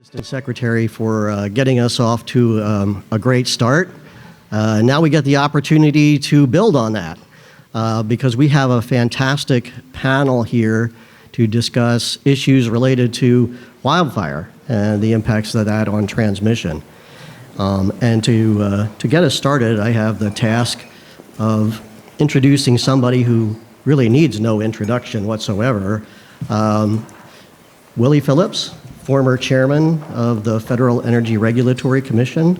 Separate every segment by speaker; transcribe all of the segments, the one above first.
Speaker 1: Assistant Secretary for getting us off to a great start. Now we get the opportunity to build on that because we have a fantastic panel here to discuss issues related to wildfire and the impacts of that on transmission. And to get us started, I have the task of introducing somebody who really needs no introduction whatsoever. Willie Phillips, former chairman of the Federal Energy Regulatory Commission,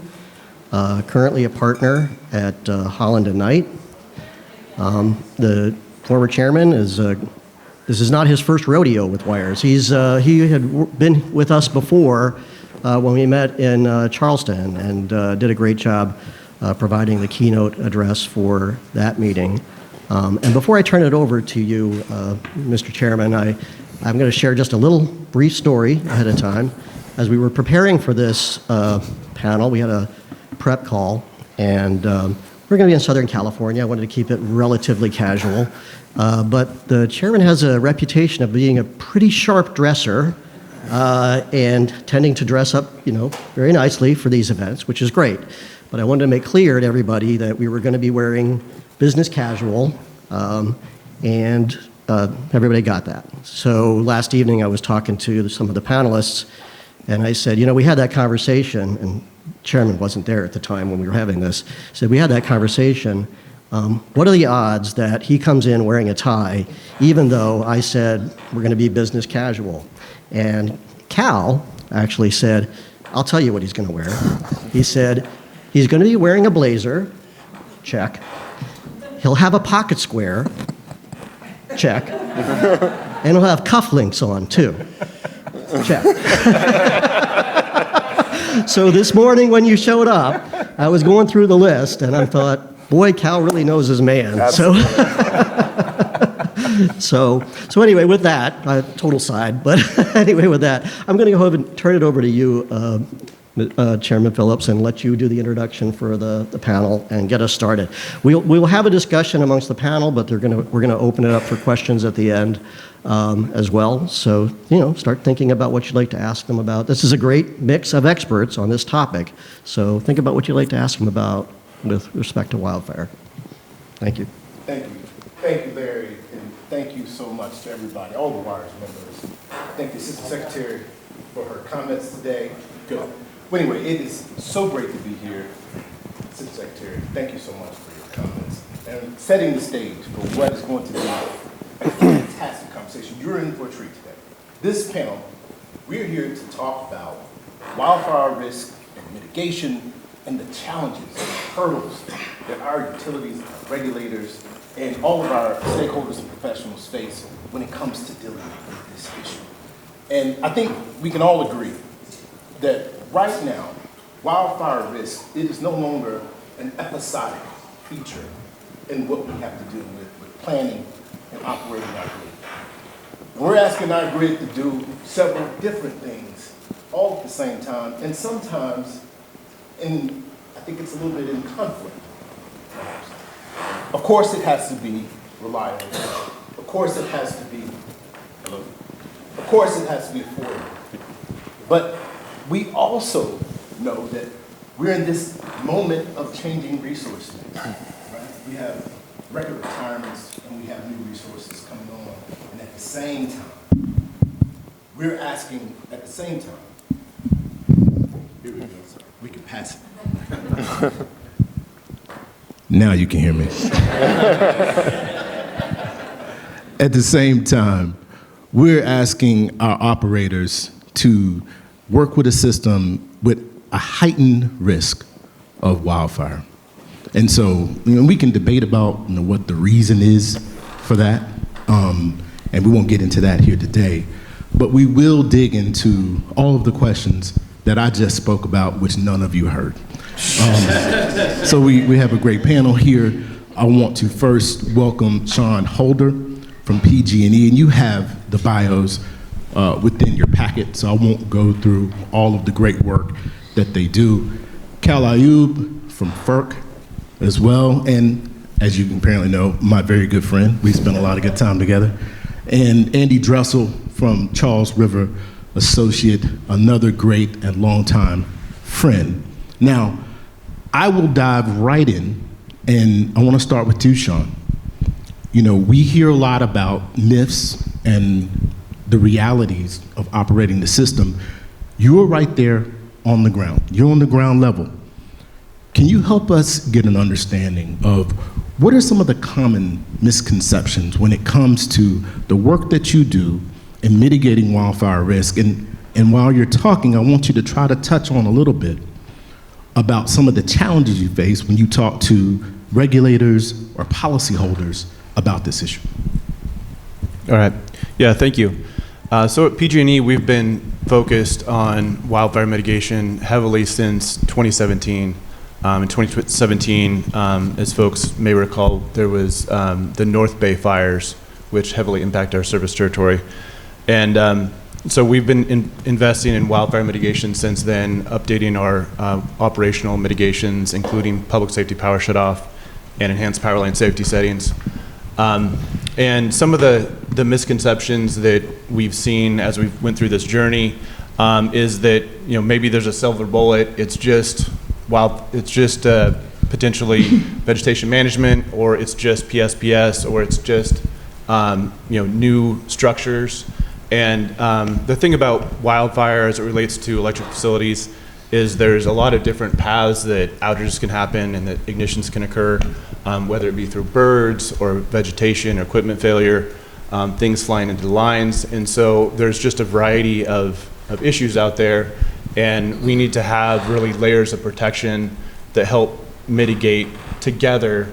Speaker 1: currently a partner at Holland & Knight. The former chairman is, this is not his first rodeo with wires. He had been with us before when we met in Charleston and did a great job providing the keynote address for that meeting. And before I turn it over to you, Mr. Chairman, I'm going to share just a little brief story ahead of time. As we were preparing for this panel, we had a prep call, and we're going to be in Southern California. I wanted to keep it relatively casual. But the chairman has a reputation of being a pretty sharp dresser and tending to dress up, very nicely for these events, which is great. But I wanted to make clear to everybody that we were going to be wearing business casual, and everybody got that. So last evening I was talking to some of the panelists, and I said, we had that conversation, and Chairman wasn't there at the time when we were having this. Said, we had that conversation. What are the odds that he comes in wearing a tie, even though I said we're going to be business casual? And Cal actually said, I'll tell you what he's going to wear. He said, he's going to be wearing a blazer, check. He'll have a pocket square, check. And he'll have cufflinks on, too, check. So this morning when you showed up, I was going through the list, and I thought, boy, Cal really knows his man. So anyway, with that, total side, but anyway, with that, I'm going to go ahead and turn it over to you, Chairman Phillips, and let you do the introduction for the panel and get us started. We will have a discussion amongst the panel, but we're going to open it up for questions at the end as well. So, start thinking about what you'd like to ask them about. This is a great mix of experts on this topic, so think about what you'd like to ask them about with respect to wildfire. Thank you.
Speaker 2: Thank you. Thank you, Larry, and thank you so much to everybody, all the WIRES members. Thank the Assistant Secretary for her comments today. Good. Well, anyway, it is so great to be here. Assistant Secretary, thank you so much for your comments and setting the stage for what is going to be a fantastic conversation. You're in for a treat today. This panel, we're here to talk about wildfire risk and mitigation and the challenges and hurdles that our utilities, our regulators, and all of our stakeholders and professionals face when it comes to dealing with this issue. And I think we can all agree that right now, wildfire risk, it is no longer an episodic feature in what we have to do with planning and operating our grid. We're asking our grid to do several different things all at the same time, and sometimes I think it's a little bit in conflict. Of course it has to be reliable. Of course it has to be, of course it has to be affordable. But we also know that we're in this moment of changing resources. Right? We have record retirements and we have new resources coming on. And at the same time, we're asking, at the same time, here we go, sorry. We can pass it. Now you can hear me. At the same time, we're asking our operators to work with a system with a heightened risk of wildfire. And so, we can debate about what the reason is for that, and we won't get into that here today, but we will dig into all of the questions that I just spoke about, which none of you heard. So we have a great panel here. I want to first welcome Sean Holder from PG&E, and you have the bios within your packet, so I won't go through all of the great work that they do. Cal Ayub from FERC as well, and as you apparently know, my very good friend. We spent a lot of good time together. And Andy Dressel from Charles River
Speaker 3: associate, another great and longtime friend. Now, I will dive right in, and I want to start with you, Sean. You know, we hear a lot about myths and the realities of operating the system. You're right there on the ground. You're on the ground level. Can you help us get an understanding of what are some of the common misconceptions when it comes to the work that you do in mitigating wildfire risk? And while you're talking, I want you to try to touch on a little bit about some of the challenges you face when you talk to regulators or policyholders about this issue.
Speaker 4: All right. Yeah, thank you. So at PG&E, we've been focused on wildfire mitigation heavily since 2017. In 2017, as folks may recall, there was the North Bay fires, which heavily impact our service territory. And so we've been investing in wildfire mitigation since then, updating our operational mitigations, including public safety power shutoff and enhanced power line safety settings. And some of the misconceptions that we've seen as we went through this journey is that maybe there's a silver bullet. It's just potentially vegetation management, or it's just PSPS, or it's just new structures. And the thing about wildfire as it relates to electric facilities is there's a lot of different paths that outages can happen and that ignitions can occur, whether it be through birds or vegetation or equipment failure, things flying into the lines. And so there's just a variety of issues out there, and we need to have really layers of protection that help mitigate together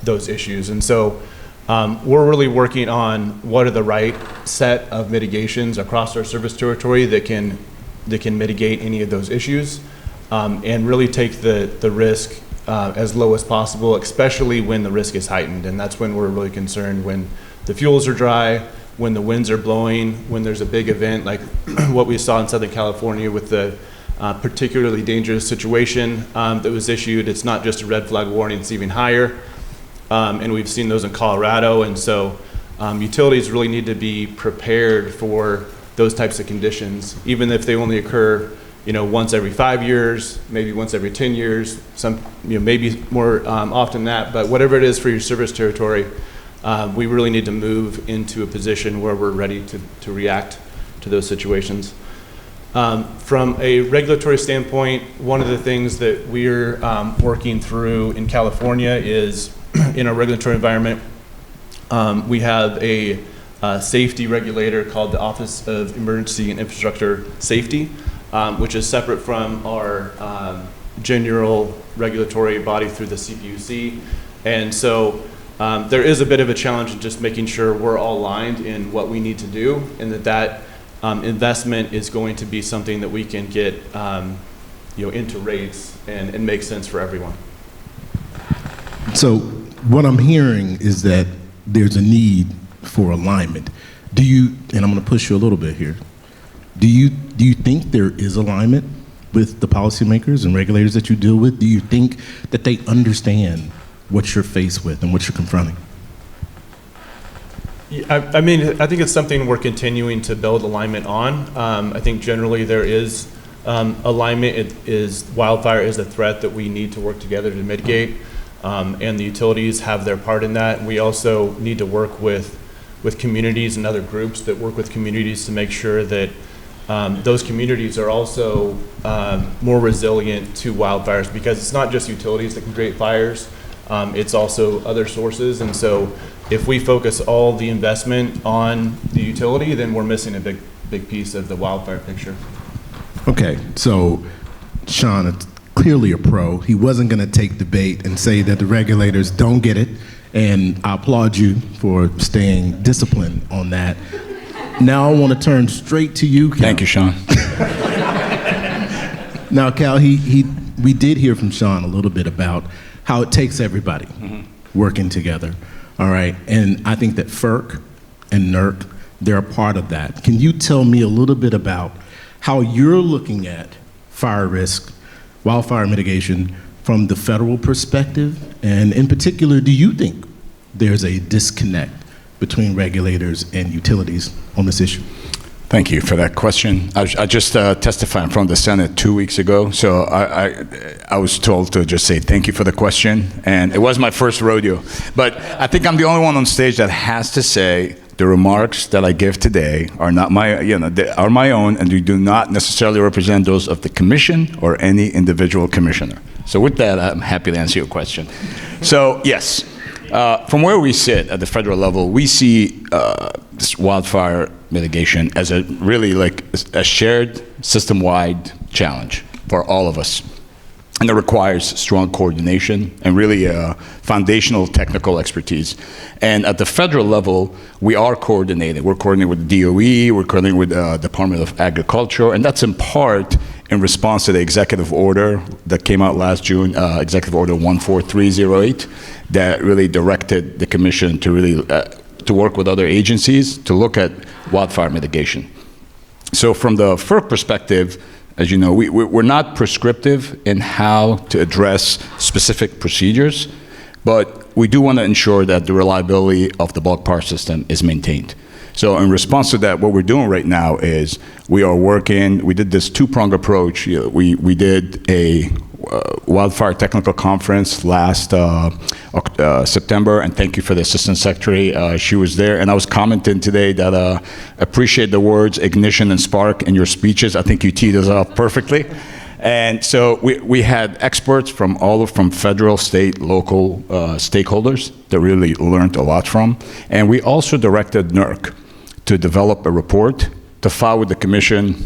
Speaker 4: those issues. And so we're really working on what are the right set of mitigations across our service territory that can mitigate any of those issues, and really take the risk as low as possible, especially when the risk is heightened. And that's when we're really concerned, when the fuels are dry, when the winds are blowing, when there's a big event like what we saw in Southern California with the particularly dangerous situation that was issued. It's not just a red flag warning, it's even higher. And we've seen those in Colorado. And so utilities really need to be prepared for those types of conditions, even if they only occur once every 5 years, maybe once every 10 years, some maybe more often than that. But whatever it is for your service territory, we really need to move into a position where we're ready to react to those situations. From a regulatory standpoint, one of the things that we're working through in California is in our regulatory environment, we have a safety regulator called the Office of Emergency and Infrastructure Safety, which is separate from our general regulatory body through the CPUC. And so there is a bit of a challenge in just making sure we're all aligned in what we need to do, and that investment is going to be something that we can get into rates and make sense for everyone.
Speaker 3: So what I'm hearing is that there's a need for alignment. Do you, and I'm going to push you a little bit here, do you think there is alignment with the policymakers and regulators that you deal with? Do you think that they understand what you're faced with and what you're confronting?
Speaker 4: I mean, I think it's something we're continuing to build alignment on. I think generally there is alignment. Wildfire is a threat that we need to work together to mitigate, and the utilities have their part in that. We also need to work with communities and other groups that work with communities to make sure that those communities are also more resilient to wildfires, because it's not just utilities that can create fires, it's also other sources. And so if we focus all the investment on the utility, then we're missing a big piece of the wildfire picture.
Speaker 3: Okay, so Sean is clearly a pro. He wasn't going to take the bait and say that the regulators don't get it, and I applaud you for staying disciplined on that. Now I want to turn straight to you, Cal.
Speaker 5: Thank you, Sean.
Speaker 3: Now, Cal, we did hear from Sean a little bit about how it takes everybody working together. All right, and I think that FERC and NERC, they're a part of that. Can you tell me a little bit about how you're looking at fire risk, wildfire mitigation from the federal perspective? And in particular, do you think there's a disconnect between regulators and utilities on this issue?
Speaker 5: Thank you for that question. I just testified in front of the Senate 2 weeks ago, so I was told to just say thank you for the question, and it was my first rodeo. But I think I'm the only one on stage that has to say the remarks that I give today are not my, they are my own, and they do not necessarily represent those of the commission or any individual commissioner. So with that, I'm happy to answer your question. So yes, from where we sit at the federal level, we see this wildfire mitigation as a really like a shared system-wide challenge for all of us. And it requires strong coordination and really foundational technical expertise. And at the federal level, we are coordinating. We're coordinating with the DOE, we're coordinating with the Department of Agriculture, and that's in part in response to the executive order that came out last June, Executive Order 14308, that really directed the commission to really to work with other agencies to look at wildfire mitigation. So from the FERC perspective, as you know, we're not prescriptive in how to address specific procedures, but we do want to ensure that the reliability of the bulk power system is maintained. So in response to that, what we're doing right now is we did this two-pronged approach. We did a wildfire technical conference last September, and thank you for the Assistant Secretary. She was there, and I was commenting today that appreciate the words ignition and spark in your speeches. I think you teed us up perfectly. And so we had experts from from federal, state, local stakeholders that really learned a lot from. And we also directed NERC to develop a report to file with the commission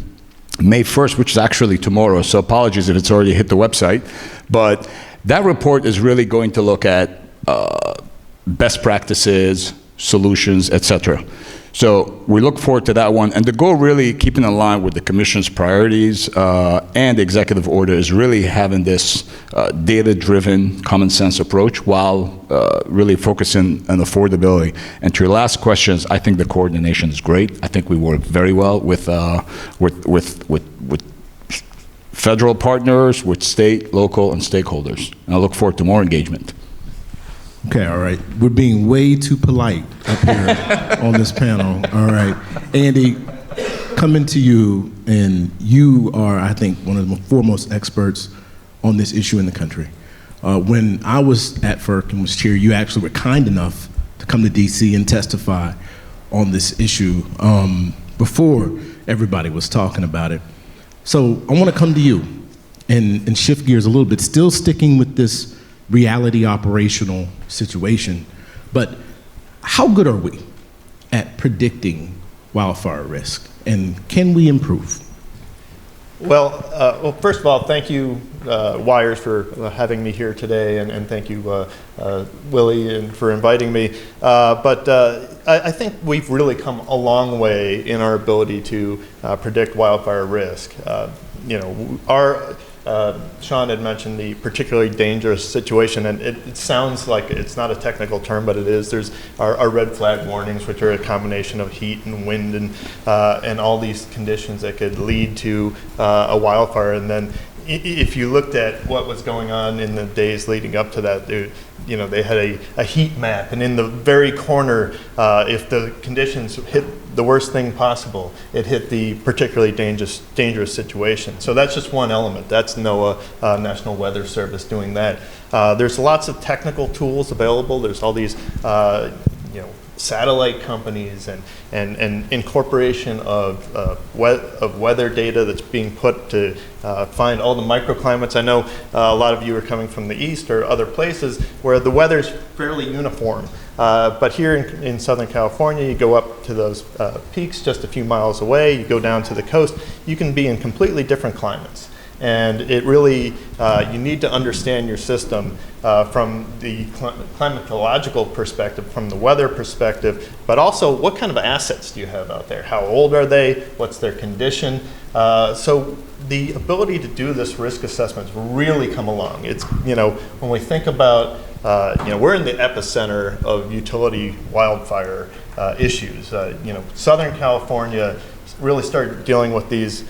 Speaker 5: May 1st, which is actually tomorrow, so apologies if it's already hit the website. But that report is really going to look at best practices, solutions, et cetera. So we look forward to that one. And the goal really, keeping in line with the commission's priorities and the executive order, is really having this data-driven, common sense approach while really focusing on affordability. And to your last questions, I think the coordination is great. I think we work very well with federal partners, with state, local, and stakeholders. And I look forward to more engagement.
Speaker 3: Okay, all right. We're being way too polite up here on this panel. All right. Andy, coming to you, and you are, I think, one of the foremost experts on this issue in the country. When I was at FERC and was chair, you actually were kind enough to come to DC and testify on this issue before everybody was talking about it. So I want to come to you and shift gears a little bit, still sticking with this reality operational situation, but how good are we at predicting wildfire risk, and can we improve?
Speaker 6: Well, first of all, thank you, Wires, for having me here today, and thank you, Willie, for inviting me. But I think we've really come a long way in our ability to predict wildfire risk. Sean had mentioned the particularly dangerous situation, and it sounds like it's not a technical term, but it is. There's our red flag warnings, which are a combination of heat and wind and all these conditions that could lead to a wildfire. And then if you looked at what was going on in the days leading up to that, they had a heat map, and in the very corner, if the conditions hit the worst thing possible, it hit the particularly dangerous situation. So that's just one element. That's NOAA, National Weather Service, doing that. There's lots of technical tools available. There's all these satellite companies and incorporation of weather data that's being put to find all the microclimates. I know a lot of you are coming from the east or other places where the weather's fairly uniform. But here in Southern California, you go up to those peaks just a few miles away, you go down to the coast, you can be in completely different climates. And it really, you need to understand your system from the climatological perspective, from the weather perspective, but also what kind of assets do you have out there? How old are they? What's their condition? So the ability to do this risk assessment has really come along. It's, when we think about, we're in the epicenter of utility wildfire issues. Southern California really started dealing with these,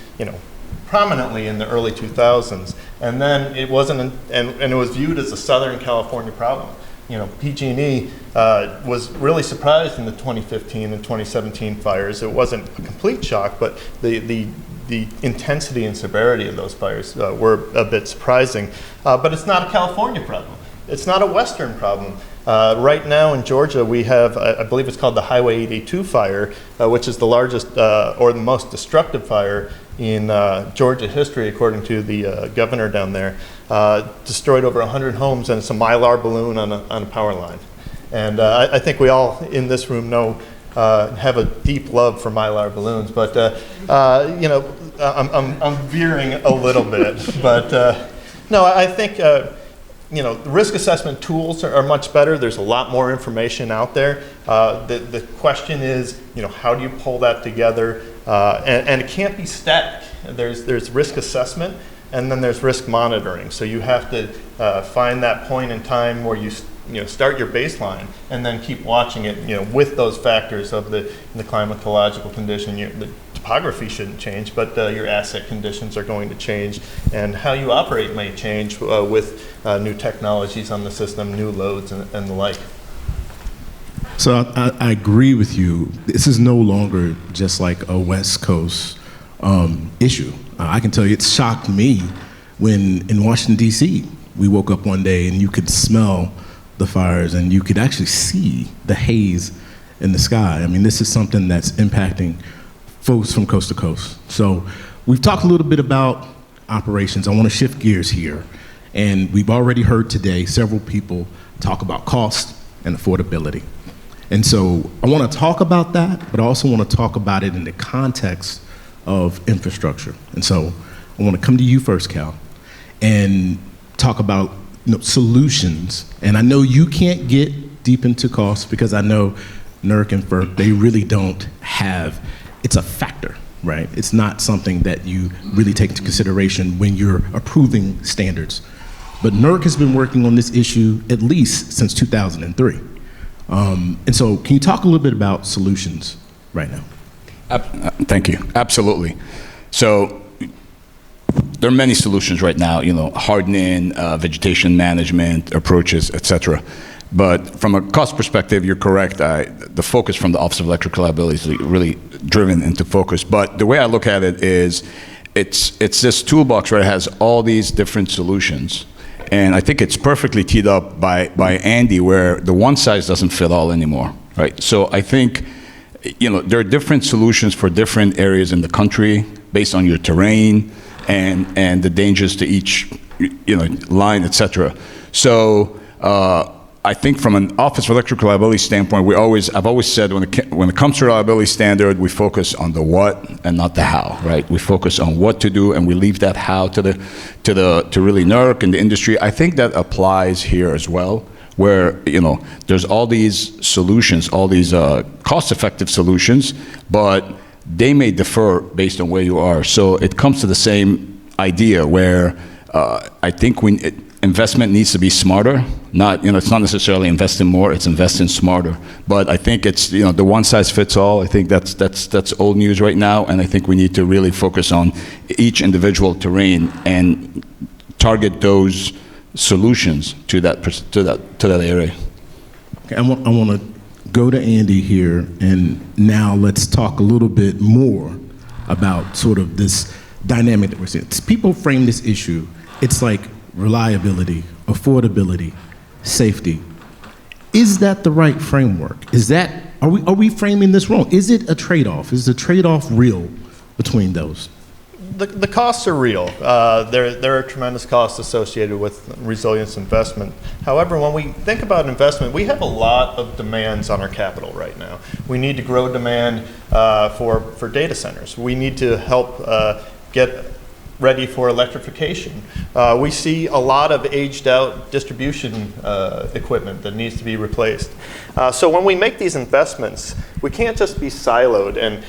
Speaker 6: prominently in the early 2000s, and then it wasn't, and it was viewed as a Southern California problem. PG&E was really surprised in the 2015 and 2017 fires. It wasn't a complete shock, but the intensity and severity of those fires were a bit surprising. But it's not a California problem. It's not a Western problem. Right now in Georgia, we have, I believe it's called the Highway 82 fire, which is the largest or the most destructive fire in Georgia history, according to the governor down there. Destroyed over 100 homes, and it's a Mylar balloon on a power line. And I think we all in this room have a deep love for Mylar balloons, but I'm veering a little bit. But no, I think the risk assessment tools are much better. There's a lot more information out there. The question is, how do you pull that together? And it can't be static. There's risk assessment, and then there's risk monitoring. So you have to find that point in time where you start your baseline and then keep watching it, with those factors of the climatological condition. The topography shouldn't change, but your asset conditions are going to change, and how you operate may change with new technologies on the system, new loads, and the like.
Speaker 3: So I agree with you. This is no longer just like a West Coast issue. I can tell you it shocked me when in Washington, D.C., we woke up one day and you could smell the fires and you could actually see the haze in the sky. I mean, this is something that's impacting folks from coast to coast. So we've talked a little bit about operations. I want to shift gears here. And we've already heard today several people talk about cost and affordability. And so I want to talk about that, but I also want to talk about it in the context of infrastructure. And so I want to come to you first, Cal, and talk about solutions. And I know you can't get deep into costs because I know NERC and FERC, they really don't have, it's a factor, right? It's not something that you really take into consideration when you're approving standards. But NERC has been working on this issue at least since 2003. And so can you talk a little bit about solutions right now?
Speaker 5: Thank you. Absolutely. So there are many solutions right now, hardening, vegetation management approaches, et cetera. But from a cost perspective, you're correct. The focus from the Office of Electric Reliability is really driven into focus. But the way I look at it is it's this toolbox where it has all these different solutions. And I think it's perfectly teed up by Andy, where the one size doesn't fit all anymore, right? So I think, there are different solutions for different areas in the country based on your terrain and the dangers to each, line, et cetera. So I think from an Office of Electric Reliability standpoint, I've always said when it comes to reliability standard, we focus on the what and not the how, right? We focus on what to do, and we leave that how to really NERC and the industry. I think that applies here as well, where there's all these solutions, all these cost-effective solutions, but they may differ based on where you are. So it comes to the same idea where I think investment needs to be smarter. It's not necessarily investing more, it's investing smarter. But I think it's, the one size fits all. I think that's old news right now, and I think we need to really focus on each individual terrain and target those solutions to that area.
Speaker 3: Okay, I want to go to Andy here, and now let's talk a little bit more about sort of this dynamic that we're seeing. People frame this issue, it's like reliability, affordability, safety. Is that the right framework? Are we framing this wrong? Is it a trade-off? Is the trade-off real between those?
Speaker 6: The costs are real. There are tremendous costs associated with resilience investment. However, when we think about investment, we have a lot of demands on our capital right now. We need to grow demand for data centers. We need to help get ready for electrification. We see a lot of aged out distribution equipment that needs to be replaced. So when we make these investments, we can't just be siloed. And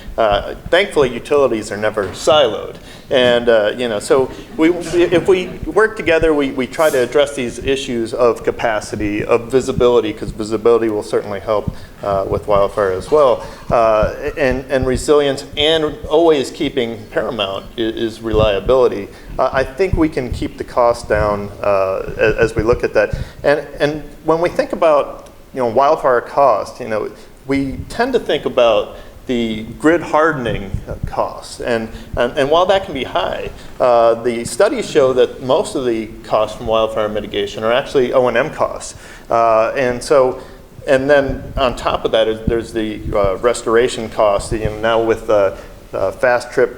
Speaker 6: thankfully, utilities are never siloed. And so if we work together, we try to address these issues of capacity, of visibility, because visibility will certainly help with wildfire as well, and resilience, and always keeping paramount is reliability. I think we can keep the cost down as we look at that. And when we think about wildfire cost, we tend to think about the grid hardening costs, and while that can be high, the studies show that most of the costs from wildfire mitigation are actually O&M costs, and then on top of that, there's the restoration costs. Now with fast trip,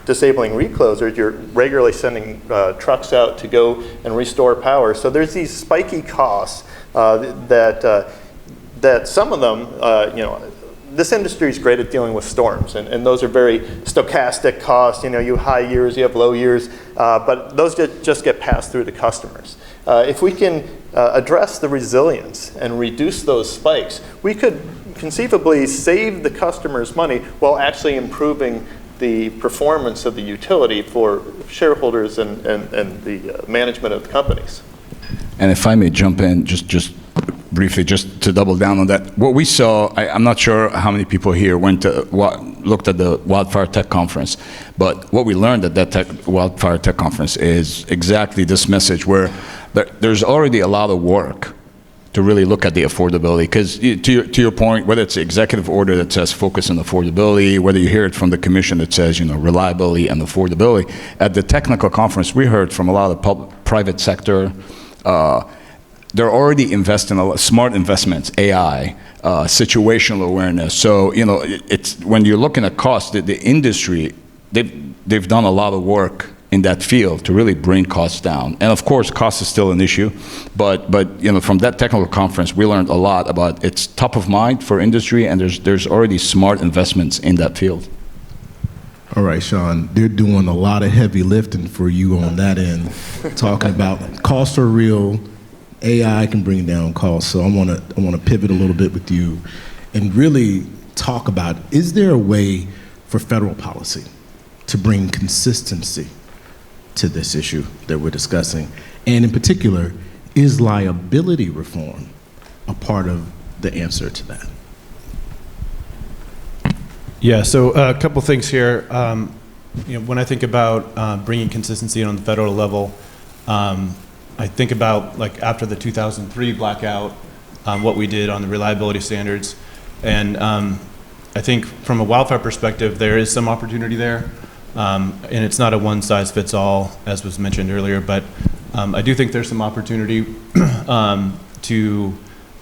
Speaker 6: disabling reclosers, you're regularly sending trucks out to go and restore power. So there's these spiky costs that some of them, this industry is great at dealing with storms, and those are very stochastic costs. You have high years, you have low years, but those just get passed through to customers. If we can address the resilience and reduce those spikes, we could conceivably save the customers money while actually improving the performance of the utility for shareholders and the management of the companies.
Speaker 5: And if I may jump in, just briefly, just to double down on that, what we saw, I'm not sure how many people here looked at the Wildfire Tech Conference, but what we learned at that Wildfire Tech Conference is exactly this message, where there's already a lot of work to really look at the affordability, because to your point, whether it's the executive order that says focus on affordability, whether you hear it from the commission that says reliability and affordability, at the technical conference we heard from a lot of private sector. They're already investing a lot, smart investments, AI, situational awareness. So it's when you're looking at cost, the industry, they've done a lot of work in that field to really bring costs down. And of course, cost is still an issue, but from that technical conference, we learned a lot about it's top of mind for industry, and there's already smart investments in that field.
Speaker 3: All right, Sean, they're doing a lot of heavy lifting for you on that end, talking about costs are real, AI can bring down costs. So I want to pivot a little bit with you and really talk about, is there a way for federal policy to bring consistency to this issue that we're discussing? And in particular, is liability reform a part of the answer to that?
Speaker 4: Yeah, so a couple things here. When I think about bringing consistency on the federal level, I think about after the 2003 blackout, what we did on the reliability standards. And I think from a wildfire perspective, there is some opportunity there. And it's not a one-size-fits-all, as was mentioned earlier, but I do think there's some opportunity to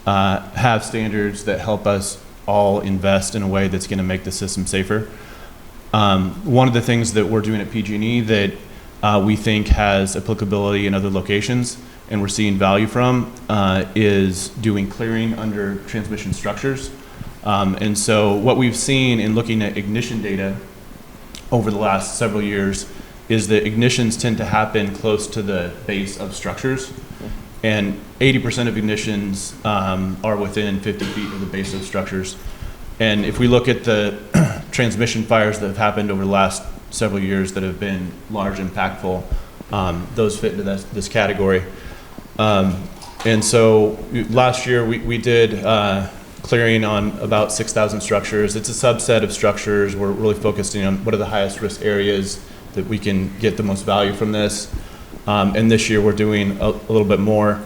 Speaker 4: have standards that help us all invest in a way that's going to make the system safer. One of the things that we're doing at PG&E that we think has applicability in other locations and we're seeing value from is doing clearing under transmission structures. And so what we've seen in looking at ignition data over the last several years is that ignitions tend to happen close to the base of structures. And 80% of ignitions are within 50 feet of the base of structures. And if we look at the transmission fires that have happened over the last several years that have been large, impactful, those fit into this category. And so last year we did clearing on about 6,000 structures. It's a subset of structures. We're really focusing on what are the highest risk areas that we can get the most value from this. And this year we're doing a little bit more.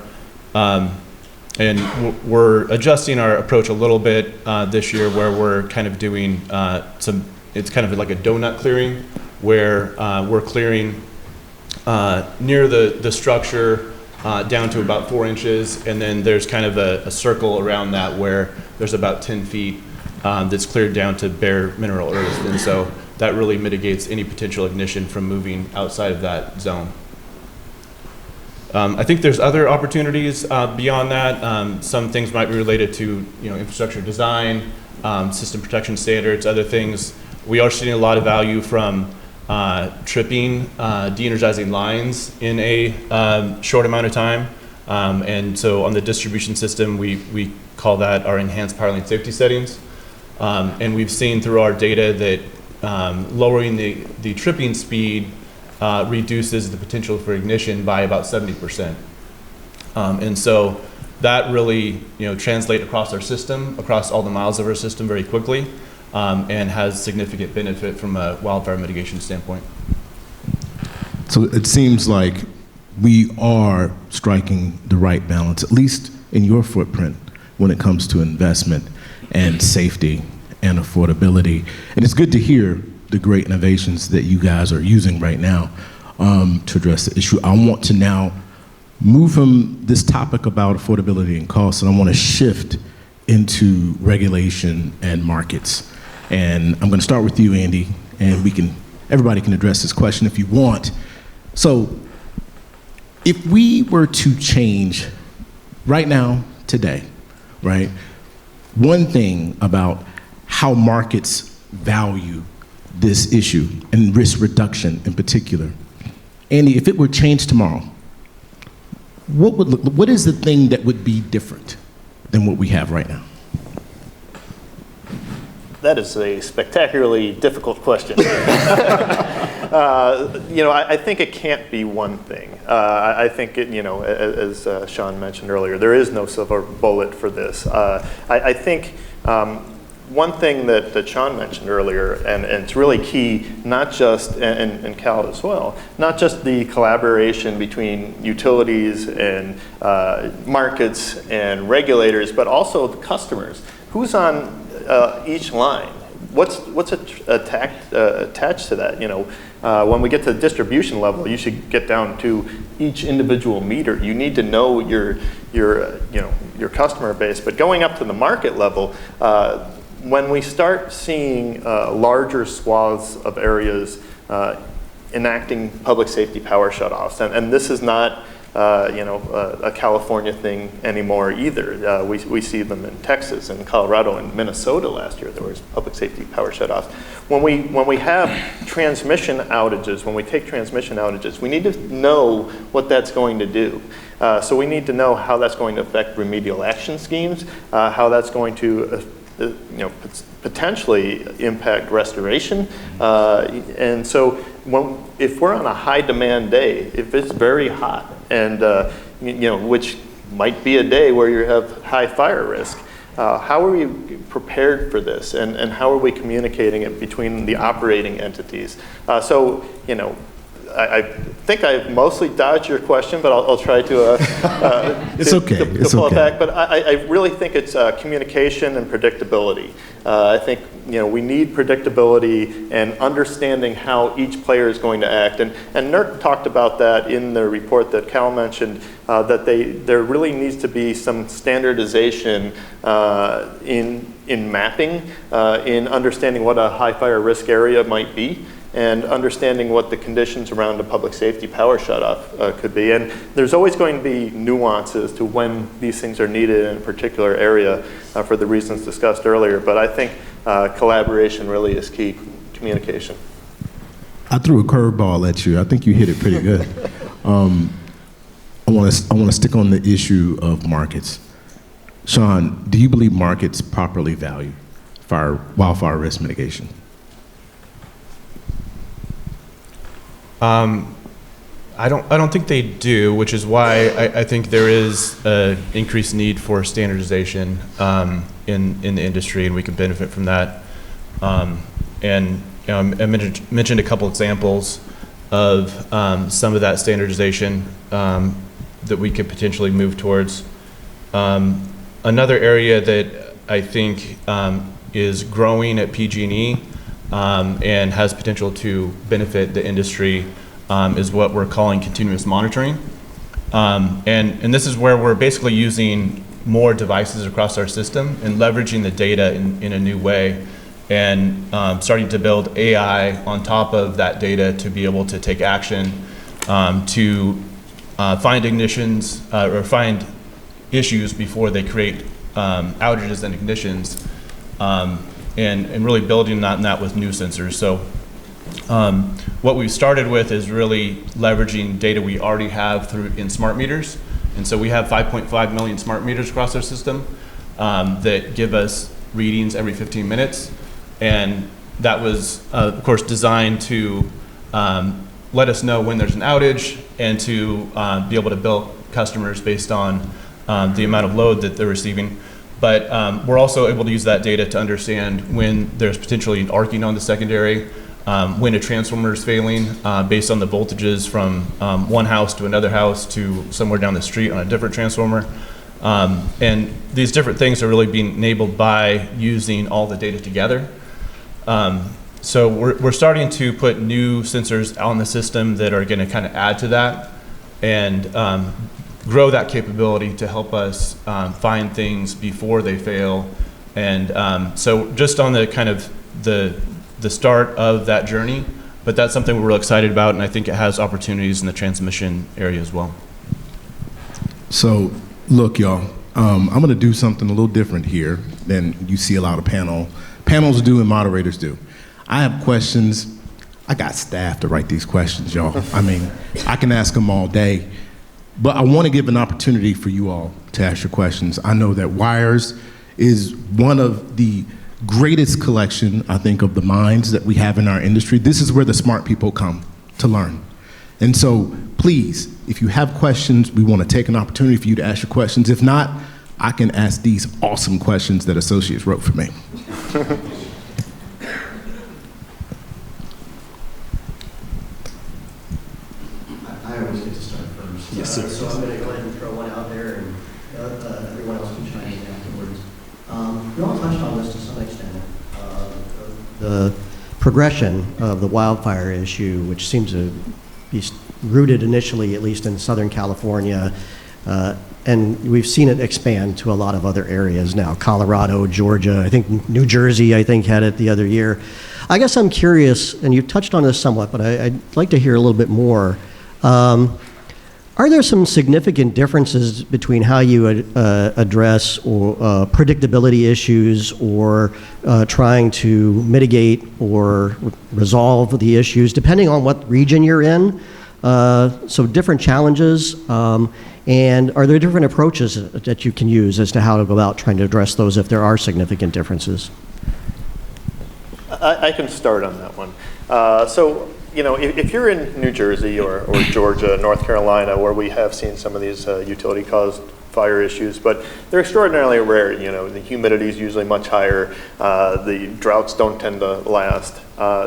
Speaker 4: And we're adjusting our approach a little bit this year, where we're kind of doing it's kind of like a donut clearing, where we're clearing near the structure down to about 4 inches, and then there's kind of a circle around that where there's about 10 feet that's cleared down to bare mineral earth. And so that really mitigates any potential ignition from moving outside of that zone. I think there's other opportunities beyond that. Some things might be related to infrastructure design, system protection standards, other things. We are seeing a lot of value from tripping, de-energizing lines in a short amount of time. And so on the distribution system, we call that our enhanced power line safety settings. And we've seen through our data that lowering the tripping speed reduces the potential for ignition by about 70%. And so that really, translates across our system, across all the miles of our system very quickly, and has significant benefit from a wildfire mitigation standpoint.
Speaker 3: So it seems like we are striking the right balance, at least in your footprint, when it comes to investment and safety and affordability. And it's good to hear the great innovations that you guys are using right now to address the issue. I want to now move from this topic about affordability and costs, and I want to shift into regulation and markets. And I'm going to start with you, Andy, and everybody can address this question if you want. So if we were to change right now, today, right, one thing about how markets value this issue and risk reduction in particular, Andy, if it were changed tomorrow, what is the thing that would be different than what we have right now?
Speaker 6: That is a spectacularly difficult question. I think it can't be one thing. I think it, as Sean mentioned earlier, there is no silver bullet for this. I think one thing that Sean mentioned earlier, and it's really key, not just, and Cal as well, not just the collaboration between utilities and markets and regulators, but also the customers. Who's on each line? What's attached to that? When we get to the distribution level, you should get down to each individual meter. You need to know your customer base. But going up to the market level, when we start seeing larger swaths of areas enacting public safety power shutoffs, and this is not a California thing anymore either. We see them in Texas and Colorado and Minnesota last year. There was public safety power shutoffs. When we have transmission outages, when we take transmission outages, we need to know what that's going to do. So we need to know how that's going to affect remedial action schemes, how that's going to potentially impact restoration. And so if we're on a high demand day, if it's very hot, and which might be a day where you have high fire risk, how are we prepared for this, and how are we communicating it between the operating entities? I think I've mostly dodged your question, but I'll try to
Speaker 3: it's okay.
Speaker 6: To pull it back. But I really think it's communication and predictability. I think we need predictability and understanding how each player is going to act. And NERC talked about that in the report that Cal mentioned, that there really needs to be some standardization in mapping, in understanding what a high fire risk area might be, and understanding what the conditions around a public safety power shutoff could be. And there's always going to be nuances to when these things are needed in a particular area for the reasons discussed earlier. But I think collaboration really is key, communication.
Speaker 3: I threw a curveball at you. I think you hit it pretty good. I want to stick on the issue of markets. Sean, do you believe markets properly value wildfire risk mitigation?
Speaker 4: I don't think they do, which is why I think there is an increased need for standardization in the industry, and we can benefit from that. And I mentioned a couple examples of some of that standardization that we could potentially move towards. Another area that I think is growing at PG&E and has potential to benefit the industry is what we're calling continuous monitoring. And this is where we're basically using more devices across our system and leveraging the data in a new way, and starting to build AI on top of that data to be able to take action to find ignitions or find issues before they create outages and ignitions, and really building on that with new sensors. So what we've started with is really leveraging data we already have in smart meters. And so we have 5.5 million smart meters across our system that give us readings every 15 minutes. And that was, of course, designed to let us know when there's an outage and to be able to bill customers based on the amount of load that they're receiving. But we're also able to use that data to understand when there's potentially an arcing on the secondary, when a transformer is failing based on the voltages from one house to another house to somewhere down the street on a different transformer. And these different things are really being enabled by using all the data together. So we're starting to put new sensors out in the system that are going to kind of add to that and grow that capability to help us find things before they fail. And so just on the kind of the start of that journey, but that's something we're real excited about, and I think it has opportunities in the transmission area as well.
Speaker 3: So, look, y'all, I'm going to do something a little different here than you see a lot of panels do and moderators do. I have questions. I got staff to write these questions, y'all. I mean, I can ask them all day, but I want to give an opportunity for you all to ask your questions. I know that WIRES is one of the greatest collection, I think, of the minds that we have in our industry. This is where the smart people come to learn. And so, please, if you have questions, we want to take an opportunity for you to ask your questions. If not, I can ask these awesome questions that associates wrote for me.
Speaker 1: I always get to start first. Yes, sir. So I'm going to go ahead and throw one out there, and everyone else can chime in afterwards. We all touched on this to some extent. The progression of the wildfire issue, which seems to be rooted initially, at least in Southern California, and we've seen it expand to a lot of other areas now. Colorado, Georgia, I think New Jersey, I think, had it the other year. I guess I'm curious, and you touched on this somewhat, but I'd like to hear a little bit more. Are there some significant differences between how you address or predictability issues or trying to mitigate or resolve the issues, depending on what region you're in? So different challenges, and are there different approaches that you can use as to how to go about trying to address those if there are significant differences?
Speaker 6: I can start on that one. So, you know, if you're in New Jersey or Georgia, North Carolina, where we have seen some of these utility-caused fire issues, but they're extraordinarily rare. You know, the humidity is usually much higher. The droughts don't tend to last.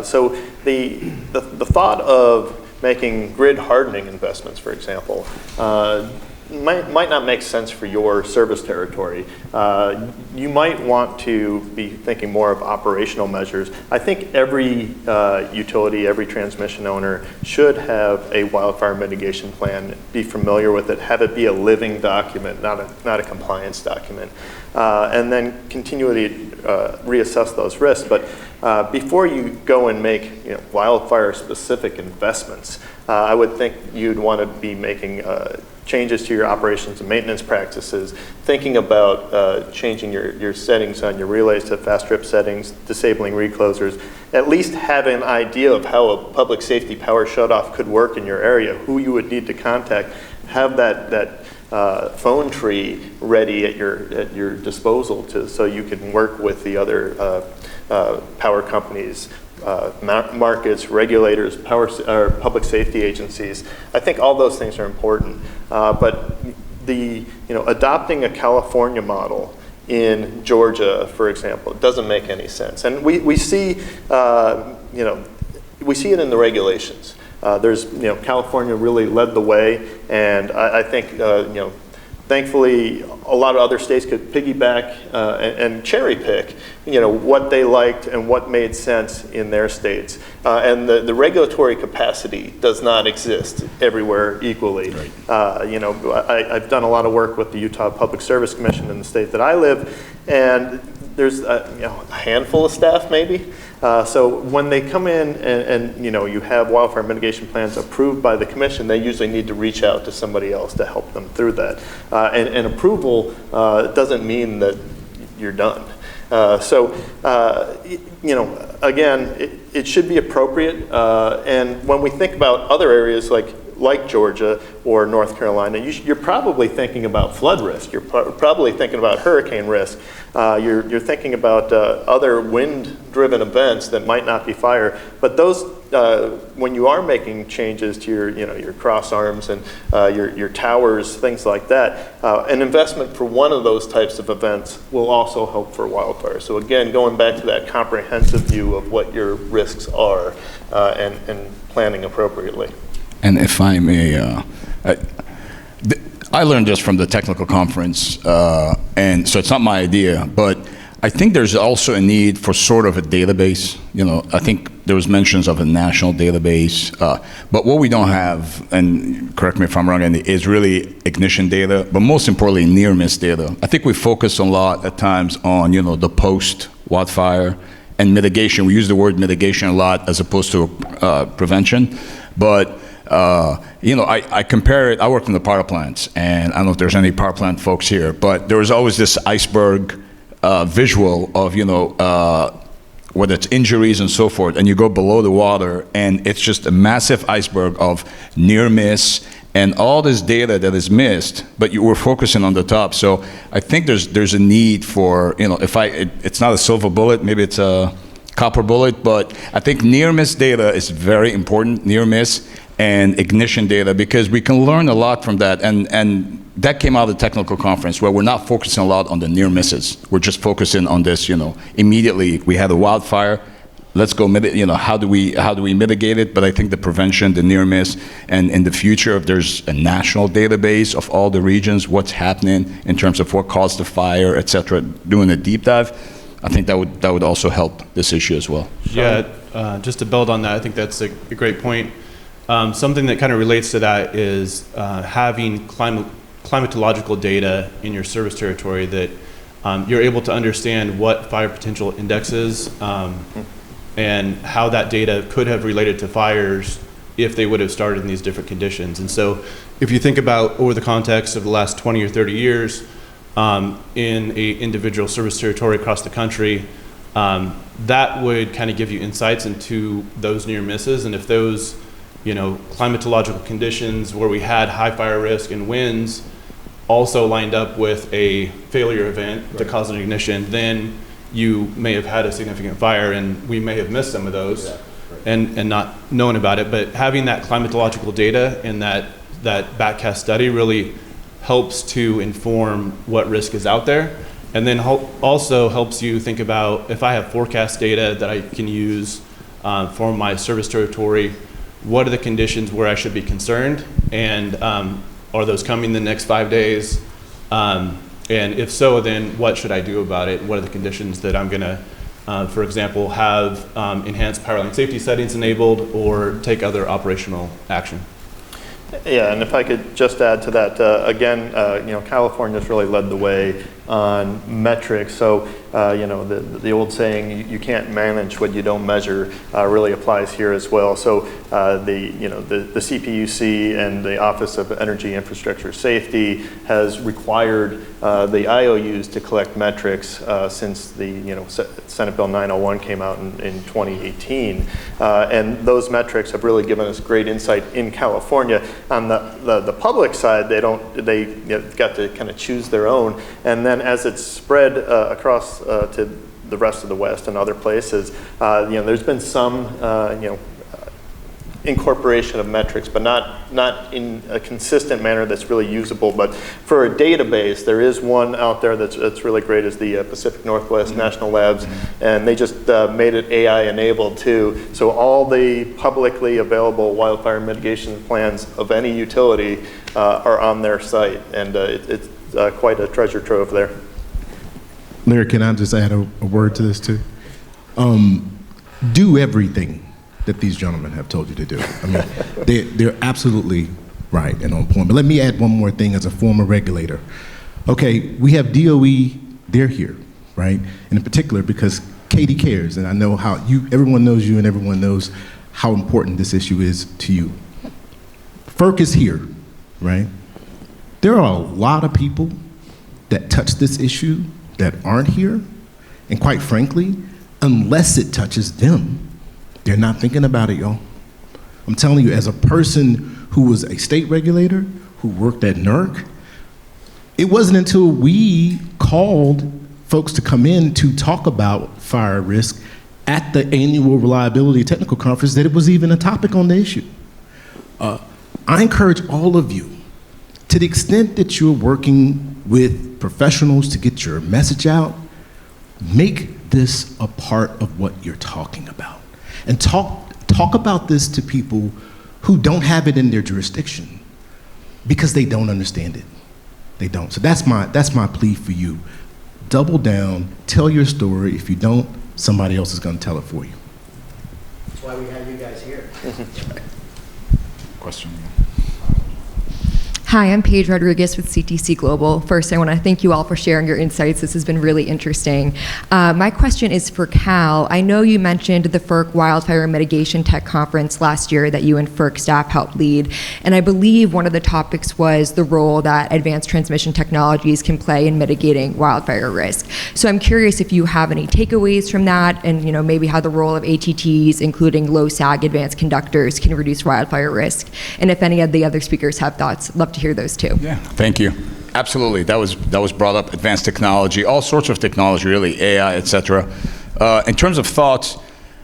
Speaker 6: So the thought of making grid hardening investments, for example, might not make sense for your service territory. You might want to be thinking more of operational measures. I think every utility, every transmission owner should have a wildfire mitigation plan, be familiar with it, have it be a living document, not a compliance document, and then continually reassess those risks. But before you go and make wildfire-specific investments, I would think you'd want to be making changes to your operations and maintenance practices, thinking about changing your settings on your relays to fast trip settings, disabling reclosers, at least have an idea of how a public safety power shutoff could work in your area, who you would need to contact, have that phone tree ready at your disposal so you can work with the other power companies, markets, regulators, public safety agencies. I think all those things are important. But adopting a California model in Georgia, for example, doesn't make any sense. And we see we see it in the regulations. California really led the way, and I think thankfully, a lot of other states could piggyback and cherry pick, what they liked and what made sense in their states. And the regulatory capacity does not exist everywhere equally. Right. I've done a lot of work with the Utah Public Service Commission in the state that I live, and there's a handful of staff maybe. So when they come in and you have wildfire mitigation plans approved by the commission, they usually need to reach out to somebody else to help them through that. And approval doesn't mean that you're done. Again, it should be appropriate. And when we think about other areas like like Georgia or North Carolina, you're probably thinking about flood risk. You're probably thinking about hurricane risk. You're thinking about other wind-driven events that might not be fire. But those, when you are making changes to your cross arms and your towers, things like that, an investment for one of those types of events will also help for wildfire. So again, going back to that comprehensive view of what your risks are and planning appropriately.
Speaker 5: And if I may, I learned this from the technical conference, and so it's not my idea, but I think there's also a need for sort of a database. I think there was mentions of a national database, but what we don't have, and correct me if I'm wrong, Andy, is really ignition data, but most importantly, near-miss data. I think we focus a lot at times on, the post-wildfire and mitigation. We use the word mitigation a lot as opposed to prevention, but I compare it. I worked in the power plants, and I don't know if there's any power plant folks here, but there was always this iceberg visual of, whether it's injuries and so forth, and you go below the water, and it's just a massive iceberg of near miss and all this data that is missed, but you were focusing on the top. So I think there's a need for, it's not a silver bullet, maybe it's a copper bullet, but I think near miss data is very important, near miss and ignition data, because we can learn a lot from that. And that came out of the technical conference, where we're not focusing a lot on the near misses. We're just focusing on this, immediately we had a wildfire. Let's go, how do we mitigate it? But I think the prevention, the near miss, and in the future, if there's a national database of all the regions, what's happening in terms of what caused the fire, et cetera, doing a deep dive, I think that would also help this issue as well.
Speaker 4: Yeah, just to build on that, I think that's a great point. Something that kind of relates to that is having climatological data in your service territory that you're able to understand what fire potential index is and how that data could have related to fires if they would have started in these different conditions. And so if you think about over the context of the last 20 or 30 years in a individual service territory across the country, that would kind of give you insights into those near misses. And if those climatological conditions where we had high fire risk and winds also lined up with a failure event to cause an ignition, then you may have had a significant fire, and we may have missed some of those and not known about it. But having that climatological data and that backcast study really helps to inform what risk is out there, and then also helps you think about, if I have forecast data that I can use for my service territory, what are the conditions where I should be concerned, and are those coming the next 5 days? And if so, then what should I do about it? What are the conditions that I'm going to, for example, have enhanced power line safety settings enabled or take other operational action?
Speaker 6: Yeah, and if I could just add to that, again, California's really led the way on metrics. So, the old saying, you can't manage what you don't measure, really applies here as well. So, the CPUC and the Office of Energy Infrastructure Safety has required the IOUs to collect metrics since the Senate Bill 901 came out in 2018, and those metrics have really given us great insight in California. On the public side, they got to kind of choose their own, and then as it's spread across to the rest of the West and other places, there's been some incorporation of metrics, but not in a consistent manner that's really usable. But for a database, there is one out there that's really great, is the Pacific Northwest National Labs, and they just made it AI enabled too. So all the publicly available wildfire mitigation plans of any utility are on their site, and it's quite a treasure trove there.
Speaker 3: Larry, can I just add a word to this too? Do everything that these gentlemen have told you to do. I mean, they're absolutely right and on point. But let me add one more thing as a former regulator. Okay, we have DOE, they're here, right? And in particular, because Katie cares, and I know how everyone knows you and everyone knows how important this issue is to you. FERC is here, right? There are a lot of people that touch this issue that aren't here, and quite frankly, unless it touches them, they're not thinking about it, y'all. I'm telling you, as a person who was a state regulator, who worked at NERC, it wasn't until we called folks to come in to talk about fire risk at the annual Reliability Technical Conference that it was even a topic on the issue. I encourage all of you, to the extent that you're working with professionals to get your message out, make this a part of what you're talking about. And talk about this to people who don't have it in their jurisdiction because they don't understand it. They don't. So that's my plea for you. Double down, tell your story. If you don't, somebody else is going to tell it for you.
Speaker 1: That's why we have you guys here.
Speaker 5: Question.
Speaker 7: Hi, I'm Paige Rodriguez with CTC Global. First, I want to thank you all for sharing your insights. This has been really interesting. My question is for Cal. I know you mentioned the FERC Wildfire Mitigation Tech Conference last year that you and FERC staff helped lead, and I believe one of the topics was the role that advanced transmission technologies can play in mitigating wildfire risk. So I'm curious if you have any takeaways from that, and maybe how the role of ATTs, including low sag advanced conductors, can reduce wildfire risk. And if any of the other speakers have thoughts, love to hear those too.
Speaker 5: Yeah, thank you. Absolutely, that was brought up. Advanced technology, all sorts of technology, really, AI, etc. In terms of thoughts,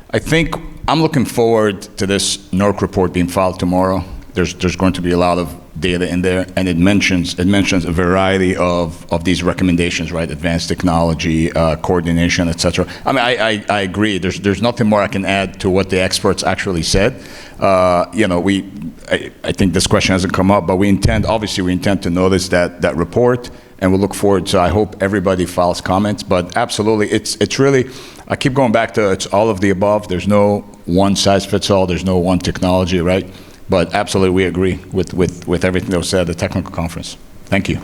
Speaker 5: I think I'm looking forward to this NERC report being filed tomorrow. There's going to be a lot of data in there, and it mentions a variety of these recommendations, right? Advanced technology, coordination, etc. I mean, I agree. There's nothing more I can add to what the experts actually said. I think this question hasn't come up, but we intend to notice that report, and we'll look forward to. I hope everybody files comments, but absolutely, it's really. I keep going back to it's all of the above. There's no one size fits all. There's no one technology, right? But absolutely, we agree with everything that was said at the technical conference. Thank you.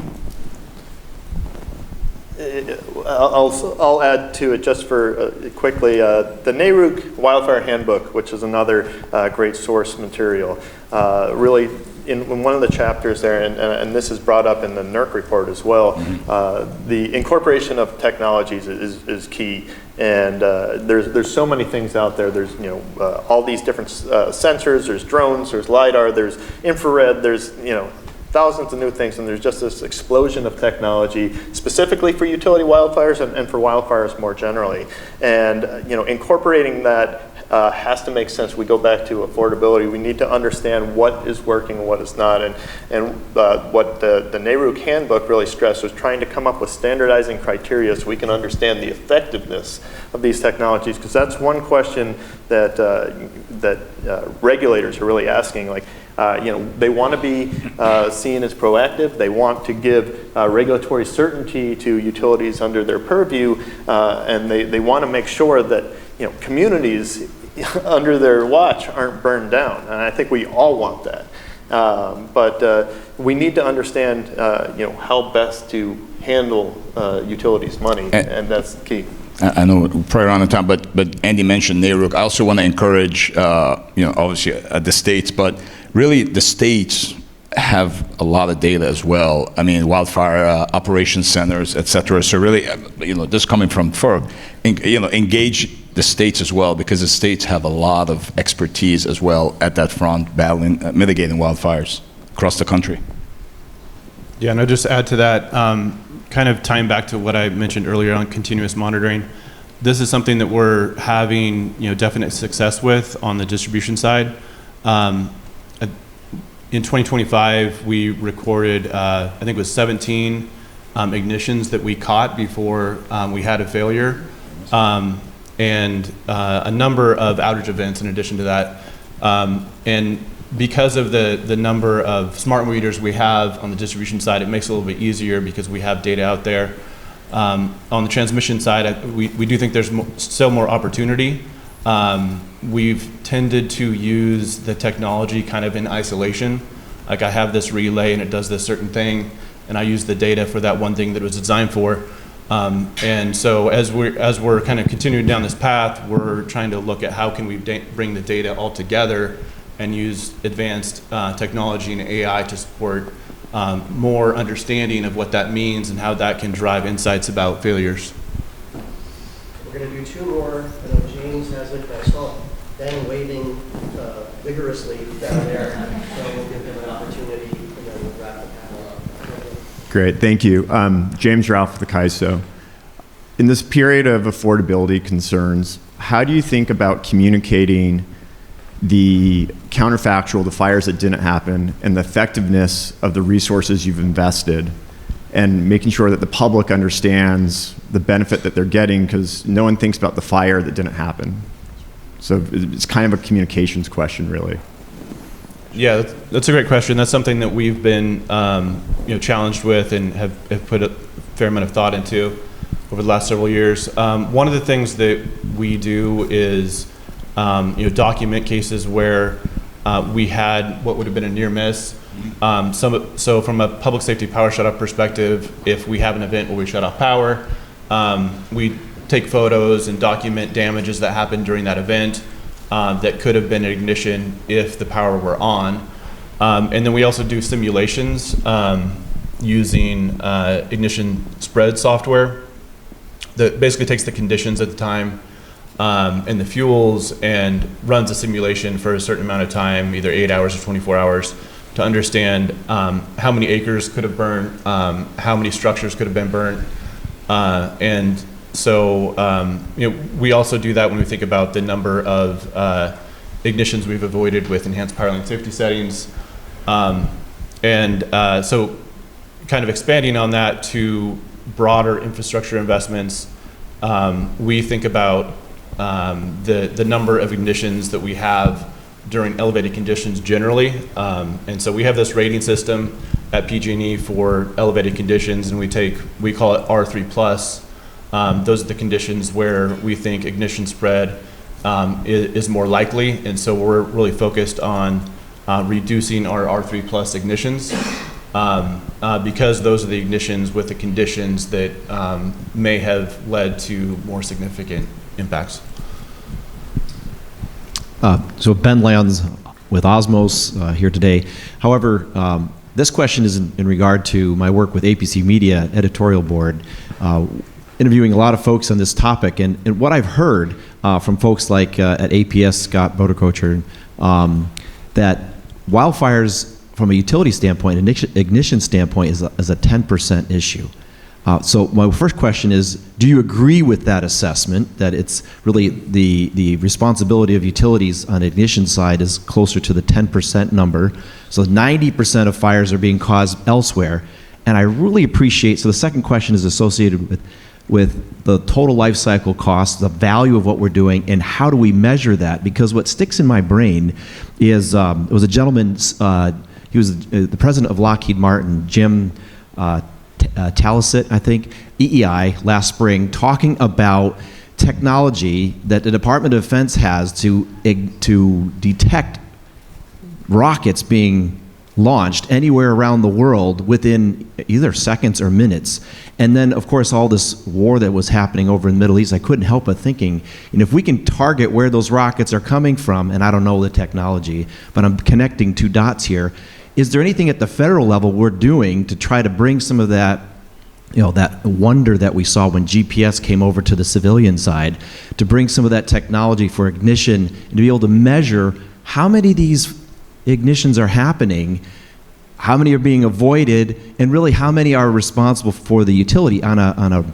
Speaker 6: I'll add to it just for quickly, the NARUC Wildfire Handbook, which is another great source material, really in one of the chapters there, and this is brought up in the NERC report as well, the incorporation of technologies is key. And there's so many things out there. There's all these different sensors. There's drones. There's LiDAR. There's infrared. There's thousands of new things, and there's just this explosion of technology specifically for utility wildfires and for wildfires more generally. And incorporating that has to make sense. We go back to affordability. We need to understand what is working and what is not. And what the NARUC handbook really stressed was trying to come up with standardizing criteria so we can understand the effectiveness of these technologies. Because that's one question that regulators are really asking. Like, they want to be seen as proactive. They want to give regulatory certainty to utilities under their purview, and they want to make sure that communities under their watch aren't burned down. And I think we all want that. But we need to understand how best to handle utilities' money, and that's key.
Speaker 5: I know we're probably around the time, but Andy mentioned NARUC. I also want to encourage, obviously at the states, but really the states have a lot of data as well. I mean, wildfire operations centers, et cetera. So really, this coming from FERC, engage the states as well, because the states have a lot of expertise as well at that front, battling, mitigating wildfires across the country.
Speaker 4: Yeah, and I'll just add to that, kind of tying back to what I mentioned earlier on continuous monitoring. This is something that we're having definite success with on the distribution side. In 2025, we recorded, I think it was 17 ignitions that we caught before we had a failure, and a number of outage events in addition to that. And because of the number of smart meters we have on the distribution side, it makes it a little bit easier because we have data out there. On the transmission side, we do think there's still more opportunity. We've tended to use the technology kind of in isolation. Like, I have this relay and it does this certain thing, and I use the data for that one thing that it was designed for. And so as we're kind of continuing down this path, we're trying to look at how can we bring the data all together and use advanced technology and AI to support more understanding of what that means and how that can drive insights about failures.
Speaker 1: We're going to do two more. I know James has it. I saw Ben waving vigorously down there, so we'll give him an opportunity and then we'll wrap the panel up.
Speaker 8: Great, thank you. James Ralph with the CAISO. In this period of affordability concerns, how do you think about communicating the counterfactual, the fires that didn't happen, and the effectiveness of the resources you've invested, and making sure that the public understands the benefit that they're getting, because no one thinks about the fire that didn't happen. So it's kind of a communications question, really.
Speaker 4: Yeah, that's a great question. That's something that we've been challenged with and have put a fair amount of thought into over the last several years. One of the things that we do is document cases where we had what would have been a near miss. So from a public safety power shutoff perspective, if we have an event where we shut off power, we take photos and document damages that happened during that event that could have been ignition if the power were on. And then we also do simulations using ignition spread software that basically takes the conditions at the time and the fuels and runs a simulation for a certain amount of time, either 8 hours or 24 hours, to understand how many acres could have burned, how many structures could have been burnt. And so we also do that when we think about the number of ignitions we've avoided with enhanced power line safety settings. So kind of expanding on that to broader infrastructure investments, we think about the number of ignitions that we have during elevated conditions generally. And so we have this rating system at PG&E for elevated conditions, and we call it R3+. Those are the conditions where we think ignition spread is more likely, and so we're really focused on reducing our R3+ ignitions because those are the ignitions with the conditions that may have led to more significant impacts.
Speaker 9: So Ben Lyons with Osmos here today. However, this question is in regard to my work with APC Media editorial board, interviewing a lot of folks on this topic, and what I've heard from folks like at APS, Scott Boderkocher, that wildfires from a utility standpoint, ignition standpoint, is a 10% issue. So my first question is, do you agree with that assessment, that it's really the responsibility of utilities on the ignition side is closer to the 10% number, so 90% of fires are being caused elsewhere? And I really appreciate, so the second question is associated with the total life cycle cost, the value of what we're doing, and how do we measure that? Because what sticks in my brain is, it was a gentleman, he was the president of Lockheed Martin, Jim Talicet, I think, EEI, last spring, talking about technology that the Department of Defense has to detect rockets being launched anywhere around the world within either seconds or minutes. And then, of course, all this war that was happening over in the Middle East, I couldn't help but thinking, if we can target where those rockets are coming from, and I don't know the technology, but I'm connecting two dots here, is there anything at the federal level we're doing to try to bring some of that, that wonder that we saw when GPS came over to the civilian side, to bring some of that technology for ignition and to be able to measure how many of these ignitions are happening, how many are being avoided, and really how many are responsible for the utility on a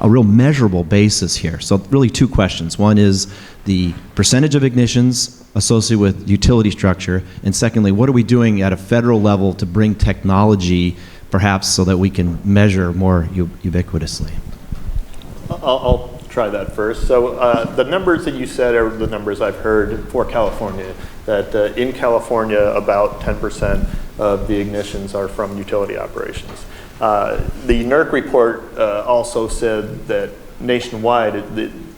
Speaker 9: real measurable basis here. So really two questions. One is the percentage of ignitions associated with utility structure, and secondly, what are we doing at a federal level to bring technology perhaps so that we can measure more ubiquitously?
Speaker 6: I'll try that first. So the numbers that you said are the numbers I've heard for California, that in California about 10% of the ignitions are from utility operations. The NERC report also said that nationwide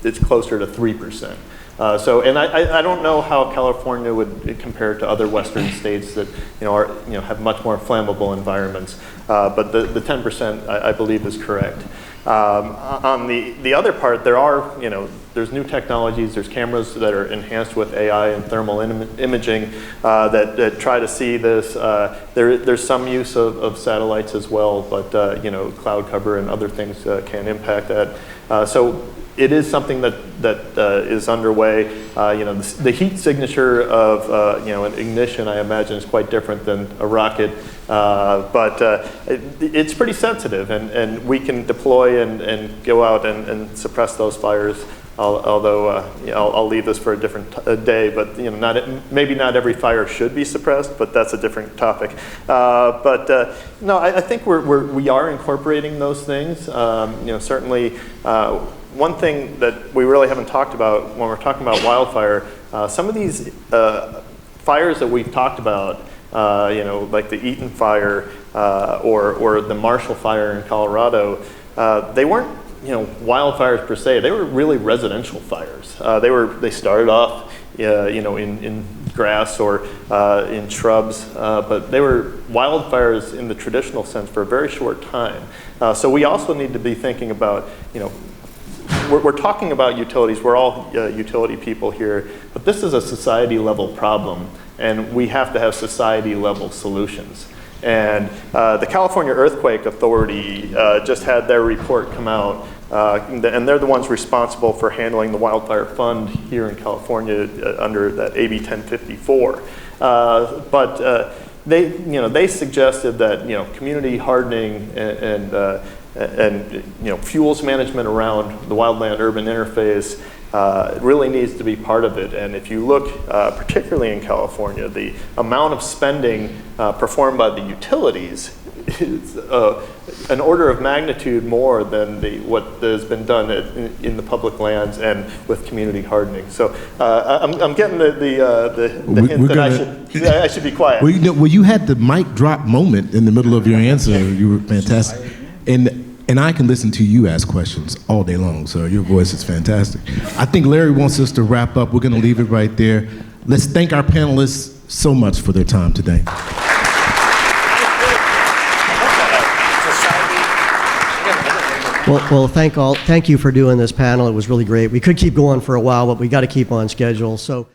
Speaker 6: it's closer to 3%. And I don't know how California would compare to other Western states that have much more flammable environments, but the 10% I believe is correct. On the other part, there's new technologies. There's cameras that are enhanced with AI and thermal imaging that try to see this. There's some use of satellites as well, but cloud cover and other things can impact that. So it is something that is underway. The heat signature of an ignition, I imagine, is quite different than a rocket, but it's pretty sensitive, and we can deploy and go out and suppress those fires. Although I'll leave this for a different day, but maybe not every fire should be suppressed, but that's a different topic. No, I think we are incorporating those things. Certainly. One thing that we really haven't talked about when we're talking about wildfire, some of these fires that we've talked about, like the Eaton fire or the Marshall fire in Colorado, they weren't wildfires per se. They were really residential fires. They started off in grass or in shrubs, but they were wildfires in the traditional sense for a very short time. So we also need to be thinking about we're talking about utilities. We're all utility people here, but this is a society-level problem, and we have to have society-level solutions. And the California Earthquake Authority just had their report come out, and they're the ones responsible for handling the wildfire fund here in California under that AB 1054. But they suggested that community hardening and fuels management around the wildland-urban interface really needs to be part of it. And if you look, particularly in California, the amount of spending performed by the utilities is an order of magnitude more than what has been done in the public lands and with community hardening. So I'm getting the hint that I should be quiet.
Speaker 3: Well, you had the mic drop moment in the middle of your answer. You were fantastic. And I can listen to you ask questions all day long, so your voice is fantastic. I think Larry wants us to wrap up. We're going to leave it right there. Let's thank our panelists so much for their time today.
Speaker 1: Well, thank you for doing this panel. It was really great. We could keep going for a while, but we got to keep on schedule. So.